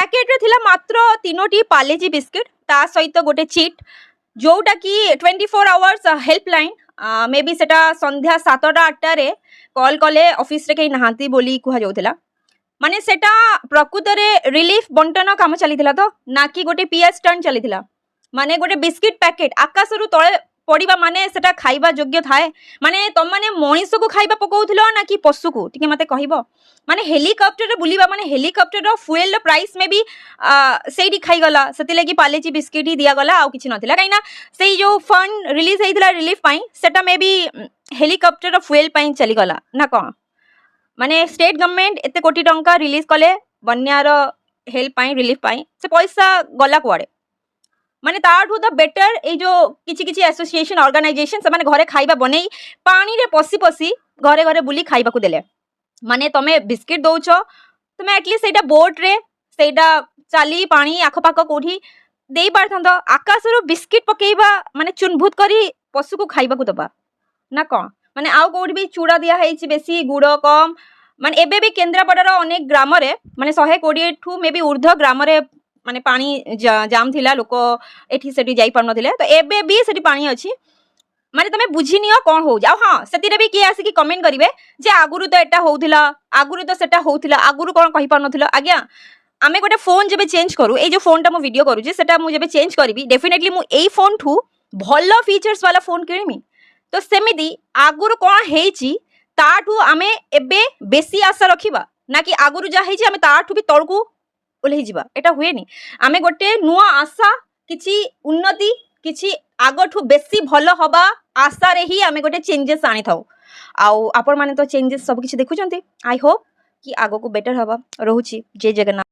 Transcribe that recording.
Packet थिला मात्र 3टी Parle-G biscuit ता सहित गोटे चिट जोटा कि 24 आवर्स हेल्पलाइन मे बी सेटा संध्या 7टा 8टा रे कॉल कले ऑफिस रे कहीं नहांती बोली कुहा जाउथला माने सेटा प्रकृत रे रिलीफ बंटन काम चलीथिला तो ना कि गोटे पीएस टर्न चलीथिला माने गोटे बिस्किट पैकेट आकाश रु तळे पड़िबा माने सेटा खाइबा योग्य थाए माने तुम माने मनीष को खाइबा पकाउथिलो ना कि पशु को टिके मते कहिबो माने हेलिकॉप्टर रे बुलीबा माने हेलिकॉप्टर रो फ्यूएल रो प्राइस में भी सेडी खाई गला सेति लागि पालेजी बिस्किट ही दिया गला आ किछि नथिला काइना सेई जो फंड रिलीज हेइथिला रिलीफ पाई सेटा में भी हेलिकॉप्टर रो फ्यूएल पाई चली गला ना कोन माने स्टेट गवर्नमेंट एते कोटी टंका रिलीज कले बन्यार हेल्प पाई रिलीफ पाई से पैसा गला कुआडे माने ताठू द बेटर ए जो किछि किछि एसोसिएशन ऑर्गेनाइजेशन से माने घरे खाइबा बनेई पानी रे पसी पसी घरे घरे बुली खाइबा को देले माने तमे बिस्किट दउछो तमे एटलीस्ट सेटा बोट रे सेटा चाली पानी आखपाख कोठी देई पारथंद आकाश रो बिस्किट पकेइबा माने चुनभूत करी पशु को खाइबा को दबा ना कोन माने आउ कोठी भी चूड़ा दिया हेछि बेसी गुड़ कम माने एबे भी केन्द्रापड़ार अनेक ग्राम रे माने 120 ठू मे बी ऊर्ध्व ग्राम रे माने पानी जाम थिला लोक एठी सेठी जाई पार नथिले तो एबे भी सेठी पानी अछि माने तमे बुझी नियो कोन हो जाओ हां सेति रे भी के आसी कि कमेंट करिवे जे आगुरु तो एटा होउथिला आगुरु तो सेटा होउथिला आगुरु कोन कहि पार नथिला आज्ञा आमे गोटे फोन जेबे चेंज करू ए जो फोनटा मो वीडियो करू जे सेटा मु जेबे चेंज करबी डेफिनेटली मु एई फोन ठू भलो फीचर्स वाला फोन किनिमी तो सेमिदी आगुरु कोन हेइची ताठू आमे एबे बेसी आशा रखिबा ना कि आगुरु जा हेइची आमे ताठू भी तळकू ओल्हे जिबा एटा हुए नी आमे गोटे नुआ आशा किछि उन्नति किछि आगठू बेसी भलो हबा आशा रे ही आमे गोटे चेंजेस आनी थाउ आउ आपण माने तो चेंजेस सब किछि देखु जंती आई होप कि आगो को बेटर हबा रहूची जय जगन्नाथ।